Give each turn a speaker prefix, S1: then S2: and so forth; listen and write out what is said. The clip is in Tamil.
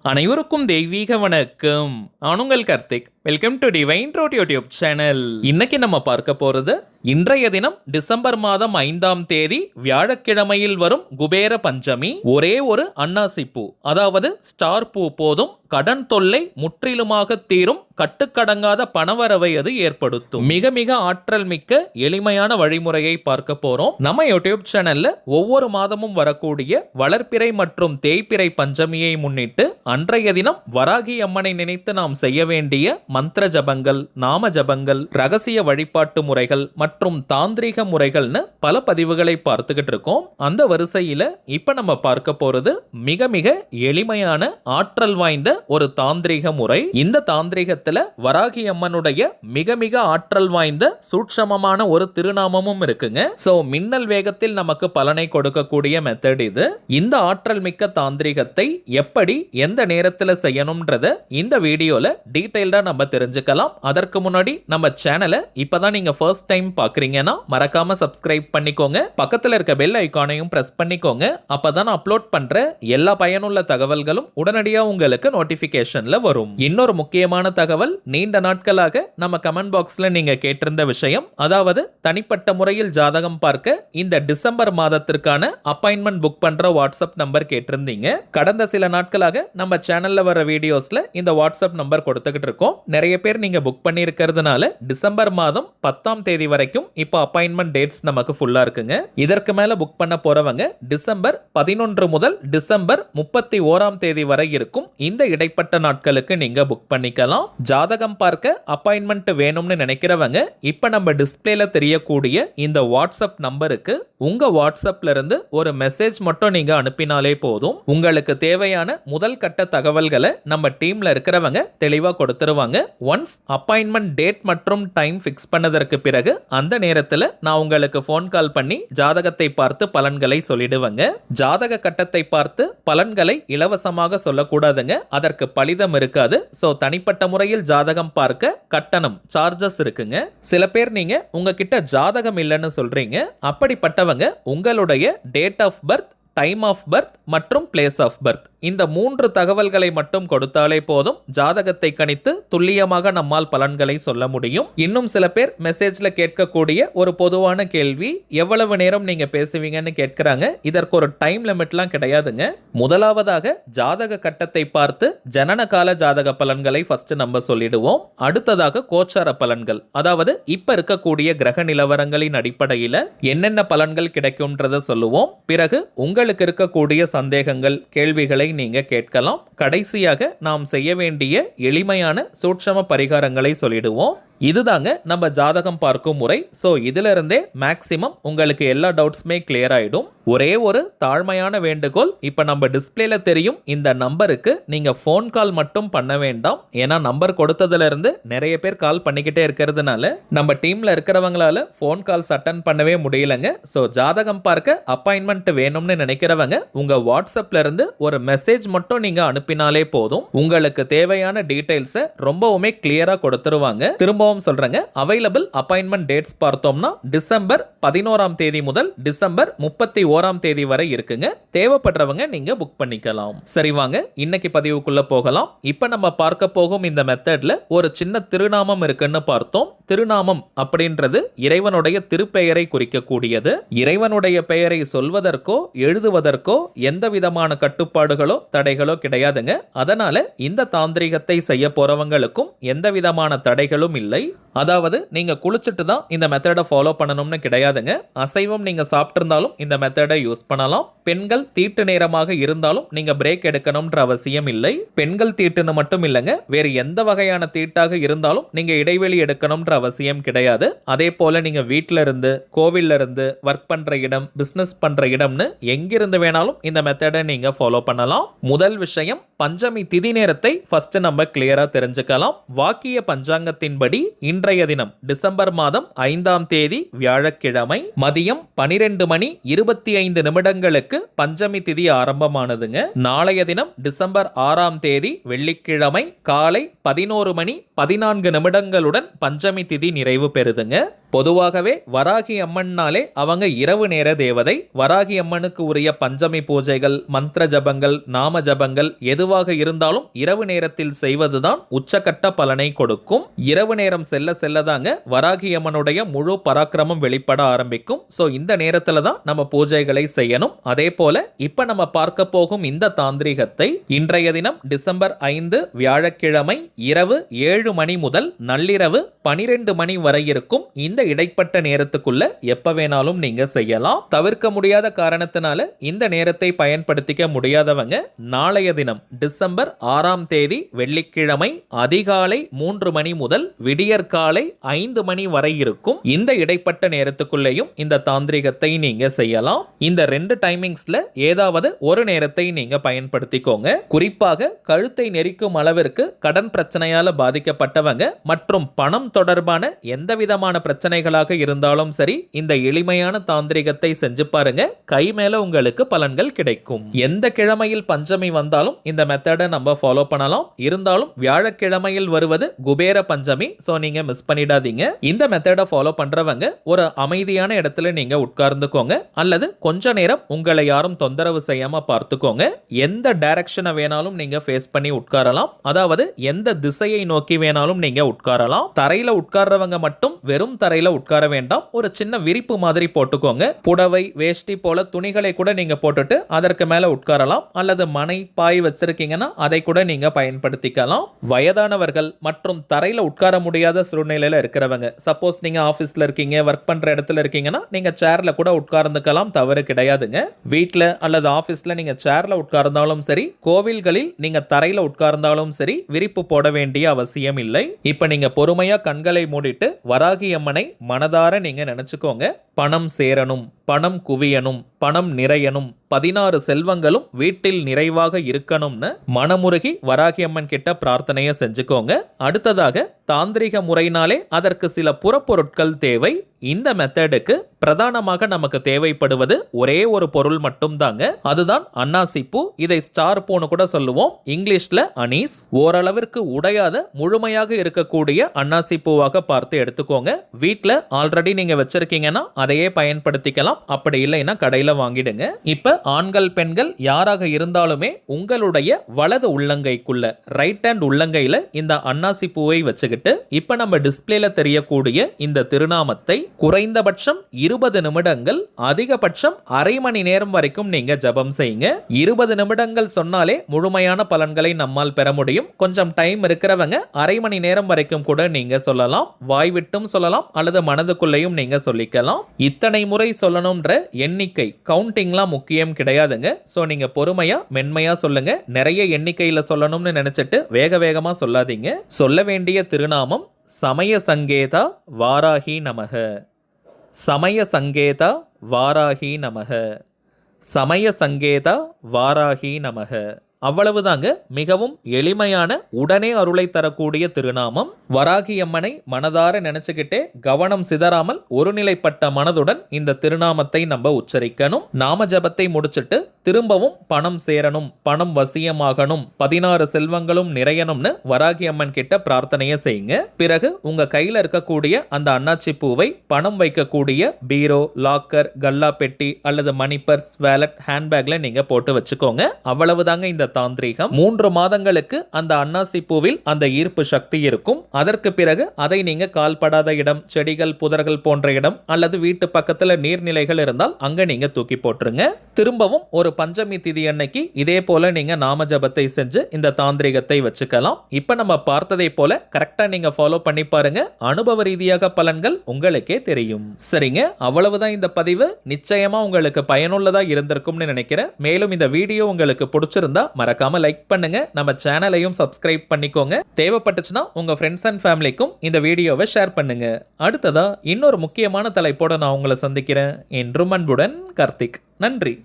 S1: அனைவருக்கும் தெய்வீக வணக்கம். நான் உங்கள் Karthik. Welcome to divine truth YouTube channel. இன்னைக்கு நம்ம பார்க்க போறது இன்றைய தினம் டிசம்பர் மாதம் 5ஆம் தேதி வியாழக்கிழமையில் வரும் குபேர பஞ்சமி. ஒரே ஒரு அன்னாசி பூ, அதாவது ஸ்டார் பூ போதும் கடன் தொல்லை முற்றிலுமாக தீரும். கட்டுக்கடங்காத பணவரவை அது ஏற்படுத்தும். மிக மிக ஆற்றல் மிக்க எளிமையான வழிமுறையை பார்க்க போறோம். நம்ம யூடியூப் சேனல்ல ஒவ்வொரு மாதமும் வரக்கூடிய வளர்ப்பிறை மற்றும் தேய்பிறை பஞ்சமியை முன்னிட்டு அன்றைய தினம் வராகி அம்மனை நினைத்து நாம் செய்ய வேண்டிய மந்திர ஜபங்கள், நாம ஜபங்கள், ரகசிய வழிபாட்டு முறைகள் மற்றும் தாந்திரிக முறைகள்னு பல பதிவுகளை பார்த்துக்கிட்டு இருக்கோம். அந்த வரிசையில இப்ப நம்ம பார்க்க போறது மிக மிக எளிமையான ஆற்றல் வாய்ந்த ஒரு தாந்திரிக முறை. இந்த தாந்திரிகத்துல வராகி அம்மனுடைய மிக மிக ஆற்றல் வாய்ந்த சூட்சமமான ஒரு திருநாமமும் இருக்குங்க. சோ மின்னல் வேகத்தில் நமக்கு பலனை கொடுக்கக்கூடிய மெத்தட் இது. இந்த ஆற்றல் மிக்க தாந்திரிகத்தை எப்படி எந்த நேரத்துல செய்யணும்ன்றத இந்த வீடியோல டீடைல்டா நம்ம தெரிஞ்சுக்கலாம். அதற்கு முன்னாடி நம்ம சேனலை இப்பதான் நீங்க ஃபர்ஸ்ட் டைம் பாக்குறீங்கன்னா மறக்காம சப்ஸ்கிரைப் பண்ணிக்கோங்க. பக்கத்துல இருக்க பெல் ஐகானையும் பிரஸ் பண்ணிக்கோங்க. அப்பதான் அப்லோட் பண்ற எல்லா பயனுள்ள தகவல்களும் உடனடியா உங்களுக்கு நோட்டிபிகேஷன்ல வரும். இன்னொரு முக்கியமான தகவல், நீண்ட நாட்களாக நம்ம கமெண்ட் பாக்ஸ்ல நீங்க கேட்டிருந்த விஷயம், அதாவது தனிப்பட்ட முறையில் ஜாதகம் பார்க்க இந்த டிசம்பர் மாதத்திற்கான அப்பாயின்மெண்ட் புக் பண்ற வாட்ஸ்அப் நம்பர் கேட்டிருந்தீங்க. கடந்த சில நாட்களாக நம்ம சேனல்ல வர வீடியோஸ்ல இந்த வாட்ஸ்அப் நம்பர் கொடுத்துக்கிட்டு இருக்கோம். நிறைய பேர் நீங்க புக் பண்ணி இருக்கிறதுனால டிசம்பர் மாதம் 10ஆம் தேதி வரைக்கும் இப்போ அப்பாயின்மெண்ட் டேட்ஸ் நமக்கு ஃபுல்லா இருக்குங்க. இதற்கு மேல புக் பண்ண போறவங்க டிசம்பர் 11 முதல் டிசம்பர் 31ஆம் தேதி வரை இருக்கும் இந்த இடைப்பட்ட நாட்களுக்கு நீங்க புக் பண்ணிக்கலாம். ஜாதகம் பார்க்க அப்பாயின்மெண்ட் வேணும்னு நினைக்கிறவங்க இப்ப நம்ம டிஸ்பிளேல தெரியக்கூடிய இந்த வாட்ஸ்அப் நம்பருக்கு உங்க வாட்ஸ்அப்ல இருந்து ஒரு மெசேஜ் மட்டும் நீங்க அனுப்பினாலே போதும். உங்களுக்கு தேவையான முதல் கட்ட தகவல்களை நம்ம டீம்ல இருக்கிறவங்க தெளிவா கொடுத்துருவாங்க. ஒன்ஸ் அப்பாயின்மெண்ட் டேட் மற்றும் டைம் ஃபிக்ஸ் பண்ணதற்கு பிறகு அந்த நேரத்தில் நான் உங்களுக்கு ஃபோன் கால் பண்ணி ஜாதகத்தை பார்த்து பலன்களை சொல்லிடுவேங்க. ஜாதக கட்டத்தை பார்த்து பலன்களை இலவசமாக சொல்லக்கூடாதுங்க, அதற்கு பலிதம் இருக்காது. ஸோ தனிப்பட்ட முறையில் ஜாதகம் பார்க்க கட்டணம், சார்ஜஸ் இருக்குங்க. சில பேர் நீங்க உங்ககிட்ட ஜாதகம் இல்லைன்னு சொல்றீங்க. அப்படிப்பட்டவங்க உங்களுடைய date of birth, time of birth மற்றும் பிளேஸ் ஆஃப் பர்த் இந்த 3 தகவல்களை மட்டும் கொடுத்தாலே போதும் ஜாதகத்தை கணித்து துல்லியமாக நம்மால் பலன்களை சொல்ல முடியும். இன்னும் சில பேர் மெசேஜ்ல கேட்கக்கூடிய ஒரு பொதுவான கேள்வி, எவ்வளவு நேரம் நீங்க பேசுவீங்கன்னு கேட்கிறாங்க. இதற்கு ஒரு டைம் லிமிட்லாம் கிடையாதுங்க. முதலாவதாக ஜாதக கட்டத்தை பார்த்து ஜனன கால ஜாதக பலன்களை ஃபர்ஸ்ட் நம்ம சொல்லிடுவோம். அடுத்ததாக கோச்சார பலன்கள், அதாவது இப்ப இருக்கக்கூடிய கிரக நிலவரங்களின் அடிப்படையில் என்னென்ன பலன்கள் கிடைக்கும்ன்றத சொல்லுவோம். பிறகு உங்களுக்கு இருக்கக்கூடிய சந்தேகங்கள், கேள்விகளை நீங்க கேட்கலாம். கடைசியாக நாம் செய்ய வேண்டிய எளிமையான சூட்சம பரிகாரங்களை சொல்லிடுவோம். இதுதாங்க நம்ம ஜாதகம் பார்க்கும் முறை. ஸோ இதுல இருந்தே மேக்சிமம் உங்களுக்கு எல்லா டவுட்ஸுமே கிளியர் ஆயிடும். ஒரே ஒரு தாழ்மையான வேண்டுகோள், இப்ப நம்ம டிஸ்பிளேல தெரியும் இந்த நம்பருக்கு நீங்க ஃபோன் கால் மட்டும் பண்ண வேண்டாம். ஏன்னா நம்பர் கொடுத்ததுல இருந்து நிறைய பேர் கால் பண்ணிக்கிட்டே இருக்கிறதுனால நம்ம டீம்ல இருக்கிறவங்களால ஃபோன் கால்ஸ் அட்டன் பண்ணவே முடியலங்க. ஸோ ஜாதகம் பார்க்க அப்பாயின்மெண்ட் வேணும்னு நினைக்கிறவங்க உங்க வாட்ஸ்அப்ல இருந்து ஒரு மெசேஜ் மட்டும் நீங்க அனுப்பினாலே போதும். உங்களுக்கு தேவையான டீடைல்ஸை ரொம்பவுமே கிளியரா கொடுத்துருவாங்க. திரும்ப சொல்றேங்க, அவைலபிள் அப்பாயின்மெண்ட் டேட்ஸ் பார்த்தோம்னா டிசம்பர் 11ஆம் தேதி முதல் டிசம்பர் 31ஆம் தேதி வரை இருக்குங்க. தேவைப்படுறவங்க நீங்க புக் பண்ணிக்கலாம். சரி வாங்க இன்னைக்கு பதிவுக்குள்ள போகலாம். இப்ப நம்ம பார்க்க போகும் இந்த மெத்தட்ல ஒரு சின்ன திருநாமம் இருக்குன்னு பார்த்தோம். திருநாமம் அப்படின்றது இறைவனுடைய திருப்பெயரை குறிக்கக்கூடியது. இறைவனுடைய பெயரை சொல்வதற்கோ எழுதுவதற்கோ எந்த விதமான கட்டுப்பாடுகளோ தடைகளோ கிடையாதுங்க. அதனால இந்த தாந்திரிகத்தை செய்ய போறவங்களுக்கும் எந்த விதமான தடைகளும் இல்லை. அதாவது நீங்க குளிச்சுட்டு தான் இந்த மெத்தடை ஃபாலோ பண்ணணும்னு கிடையாதுங்க. அசைவம் நீங்க சாப்பிட்டிருந்தாலும் இந்த மெத்தடை யூஸ் பண்ணலாம். பெண்கள் தீட்டு நேரமாக இருந்தாலும் நீங்க பிரேக் எடுக்கணும்ன்ற அவசியம் இல்லை. பெண்கள் தீட்டுன்னு மட்டும் இல்லைங்க, வேறு எந்த வகையான தீட்டாக இருந்தாலும் நீங்க இடைவெளி எடுக்கணும்ன்ற அவசியம் கிடையாது. அதே போல நீங்க வீட்டில இருந்து, கோவில்ல இருந்து, ஒர்க் பண்ற இடம், பிசினஸ் பண்ற இடம்னு எங்கிருந்து வேணாலும் இந்த மெத்தடை நீங்க ஃபாலோ பண்ணலாம். முதல் விஷயம், பஞ்சமி திதி நேரத்தை ஃபர்ஸ்ட் நம்ம கிளியரா தெரிஞ்சுக்கலாம். வாக்கிய பஞ்சாங்கத்தின்படி இன்றைய தினம் டிசம்பர் மாதம் 5ஆம் தேதி வியாழக்கிழமை மதியம் 12:25 பஞ்சமி திதி ஆரம்பமானதுங்க. நாளைய தினம் டிசம்பர் 6ஆம் தேதி வெள்ளிக்கிழமை காலை 11:14 பஞ்சமி திதி நிறைவு பெறுதுங்க. பொதுவாகவே வராகி அம்மன்னாலே அவங்க இரவு நேர தேவதை. வராகி அம்மனுக்கு உரிய பஞ்சமி பூஜைகள், மந்திர ஜபங்கள், நாம ஜபங்கள் எதுவாக இருந்தாலும் இரவு நேரத்தில் செய்வதுதான் உச்சக்கட்ட பலனை கொடுக்கும். இரவு நேரம் செல்ல செல்லதாங்க வராகி அம்மனுடைய முழு பராக்கிரமம் வெளிப்பட ஆரம்பிக்கும். சோ இந்த நேரத்துல தான் நம்ம பூஜைகளை செய்யணும். அதே போல இப்ப நம்ம பார்க்க போகும் இந்த தாந்திரிகத்தை இன்றைய தினம் டிசம்பர் 5 வியாழக்கிழமை இரவு 7 மணி முதல் நள்ளிரவு 12 மணி வரை இருக்கும் இந்த இடைப்பட்ட நேரத்துக்குள்ள எப்ப வேணாலும் நீங்க செய்யலாம். தவிர்க்க முடியாத காரணத்தினால இந்த நேரத்தை பயன்படுத்திக்க முடியாதவங்க நாளைய தினம் டிசம்பர் 6ஆம் தேதி வெள்ளிக்கிழமை அதிகாலை 3 மணி முதல் விடியற்காலை 5 மணி வரை இருக்கும் இந்த இடைப்பட்ட நேரத்துக்குள்ளேயும் இந்த தாந்திரிகத்தை நீங்க செய்யலாம். இந்த 2 டைமிங்ஸ்ல ஏதாவது ஒரு நேரத்தை நீங்க பயன்படுத்திக்கோங்க. குறிப்பாக கழுத்தை நெரிக்கும் அளவிற்கு கடன் பிரச்சனையால பாதிக்கப்பட்டவங்க மற்றும் பணம் தொடர்பான எந்த விதமான பிரச்சனைகளாக இருந்தாலும் சரி இந்த எளிமையான தாந்திரிகத்தை செஞ்சு பாருங்க. கை மேல உங்களுக்கு பலன்கள் கிடைக்கும். எந்த கிழமையில் பஞ்சமி வந்தாலும் இந்த மெத்தடை நம்ம ஃபாலோ பண்ணலாம். இருந்தாலும் வியாழக்கிழமையில் வருவது குபேர பஞ்சமி. சோ நீங்க மிஸ் பண்ணிடாதீங்க. இந்த மெத்தடை ஃபாலோ பண்றவங்க ஒரு அமைதியான இடத்துல நீங்க உட்கார்ந்துக்கோங்க அல்லது கொஞ்ச நேரம் உங்களை யாரும் தொந்தரவு செய்யாம பார்த்துக்கோங்க. எந்த டைரக்ஷனை வேணாலும் நீங்க ஃபேஸ் பண்ணி உட்காரலாம். அதாவது எந்த திசையை நோக்கி வேணாலும் நீங்க உட்காரலாம். தரையில உட்கார்றவங்க மட்டும் வெறும் தரையில உட்கார வேண்டாம். ஒரு சின்ன விரிப்பு மாதிரி போட்டுக்கோங்க. புடவை, வேஷ்டி போல துணிகளை கூட நீங்க போட்டுட்டு அதற்கு மேல உட்காரலாம். அல்லது மனை, பாய் வச்சிருக்கீங்கன்னா அதை கூட நீங்க பயன்படுத்திக்கலாம். வயதானவர்கள் மற்றும் தரையில உட்கார முடியாத சூழ்நிலையில இருக்கிறவங்க, சப்போஸ் நீங்க ஆபீஸ்ல இருக்கீங்க, ஒர்க் பண்ற இடத்துல இருக்கீங்கன்னா நீங்க சேர்ல கூட உட்கார்ந்துக்கலாம். தவறு கிடையாதுங்க. வீட்ல அல்லது ஆபீஸ்ல நீங்க சேர்ல உட்கார்ந்தாலும் சரி, கோவில்களில் நீங்க தரையில உட்கார்ந்தாலும் சரி விரிப்பு போட வேண்டிய அவசியம் இல்லை. இப்ப நீங்க பொறுமையா கண்களை மூடிட்டு வராகி அம்மனை மனதார நீங்க நினைச்சுக்கோங்க. பணம் சேரணும், பணம் குவியணும், பணம் நிறையணும், 16 செல்வங்களும் வீட்டில் நிறைவாக இருக்கணும்னு மனமுருகி வராகி அம்மன் கிட்ட பிரார்த்தனையை செஞ்சுக்கோங்க. அடுத்ததாக தாந்திரிக முறையினாலே அதற்கு சில புறப்பொருட்கள் தேவை. இந்த மெத்தடுக்கு பிரதானமாக நமக்கு தேவைப்படுவது ஒரே ஒரு பொருள் மட்டும் தாங்க. அதுதான் அன்னாசி பூ. இதை ஸ்டார் பூன்னு கூட சொல்லுவோம், இங்கிலீஷ்ல அனீஸ். ஓரளவிற்கு உடையாத முழுமையாக இருக்கக்கூடிய அன்னாசி பூவாக பார்த்து எடுத்துக்கோங்க. வீட்ல ஆல்ரெடி நீங்க வச்சிருக்கீங்கன்னா அதையே பயன்படுத்திக்கலாம். அப்படி இல்லைன்னா கடையில வாங்கிடுங்க. இப்ப ஆண்கள் பெண்கள் யாராக இருந்தாலுமே உங்களுடைய வலது உள்ளங்கைக்குள்ள, ரைட் ஹேண்ட் உள்ளங்கையில இந்த அன்னாசி பூவை வச்சுக்கிட்டு இப்ப நம்ம டிஸ்பிளேல தெரியக்கூடிய இந்த திருநாமத்தை குறைந்தபட்சம் 20 நிமிடங்கள், அதிகபட்சம் அரை மணி நேரம் வரைக்கும் நீங்க ஜபம் செய்யுங்க. 20 நிமிடங்கள் சொன்னாலே முழுமையான பலன்களை நம்மால் பெற முடியும். கொஞ்சம் டைம் இருக்கிறவங்க அரை மணி நேரம் வரைக்கும் கூட நீங்க சொல்லலாம். வாய் விட்டும் சொல்லலாம் அல்லது மனதுக்குள்ளேயும் நீங்க சொல்லிக்கலாம். இத்தனை முறை சொல்லணும்ன்ற எண்ணிக்கை கவுண்டிங்லாம் முக்கியம் கிடையாதுங்க. சோ நீங்க பொறுமையா மென்மையா சொல்லுங்க. நிறைய எண்ணிக்கையில சொல்லணும்னு நினைச்சிட்டு வேக வேகமா சொல்லாதீங்க. சொல்ல வேண்டிய திருநாமம் சமய சங்கேதா வாராகி நமக, சமய சங்கேதா வாராகி நமக, சமய சங்கேதா வாராகி நமக. அவ்வளவுதாங்க. மிகவும் எளிமையான, உடனே அருளை தரக்கூடிய திருநாமம். வராகி அம்மனை மனதார நினைச்சுக்கிட்டே கவனம் சிதறாமல் ஒருநிலைப்பட்ட மனதுடன் இந்த திருநாமத்தை நம்ம உச்சரிக்கணும். நாம ஜபத்தை முடிச்சிட்டு திரும்பவும் பணம் சேரணும், பணம் வசியமாகணும், 16 செல்வங்களும் நிறையணும்னு வராகி அம்மன் கிட்ட பிரார்த்தனையை செய்யுங்க. பிறகு உங்க கையில இருக்கக்கூடிய அந்த அன்னாச்சி பூவை பணம் வைக்கக்கூடிய பீரோ, லாக்கர், கல்லா பெட்டி அல்லது மணி பர்ஸ், வேலட், ஹேண்ட்பேக்ல நீங்க போட்டு வச்சுக்கோங்க. அவ்வளவுதாங்க இந்த தாந்திரிகம். 3 மாதங்களுக்கு அந்த அன்னாசி பூவில் அந்த ஈர்ப்பு சக்தி இருக்கும். அதற்கு பிறகு அதை நீங்க கால்படாத இடம், செடிகள், புதர்கள் போன்ற இடம் அல்லது வீட்டு பக்கத்துல நீர்நிலைகள் இருந்தால் அங்க நீங்க தூக்கி போட்டுருங்க. திரும்பவும் ஒரு பஞ்சமி திதி அன்னைக்கு இதே போல நீங்க நாம ஜபத்தை செஞ்சு இந்த தாந்திரிகத்தை வச்சுக்கலாம். இப்ப நம்ம பார்த்ததை போல கரெக்டா நீங்க ஃபாலோ பண்ணி பாருங்க. அனுபவ ரீதியாக பலன்கள் உங்களுக்கே தெரியும். சரிங்க, அவ்வளவுதான் இந்த பதிவு. நிச்சயமா உங்களுக்கு பயனுள்ளதா இருந்திருக்கும்னு நினைக்கிறேன். மேலும் இந்த வீடியோ உங்களுக்கு பிடிச்சிருந்தா மறக்காம லைக் பண்ணுங்க. நம்ம சேனலையும் சப்ஸ்கிரைப் பண்ணிக்கோங்க. தேவைப்பட்டுச்சுன்னா உங்க ஃப்ரெண்ட்ஸ் அண்ட் ஃபேமிலிக்கும் இந்த வீடியோவை ஷேர் பண்ணுங்க. அடுத்ததா இன்னொரு முக்கியமான தலைப்போட நான் உங்களை சந்திக்கிறேன். என்றும் அன்புடன் கார்த்திக். நன்றி.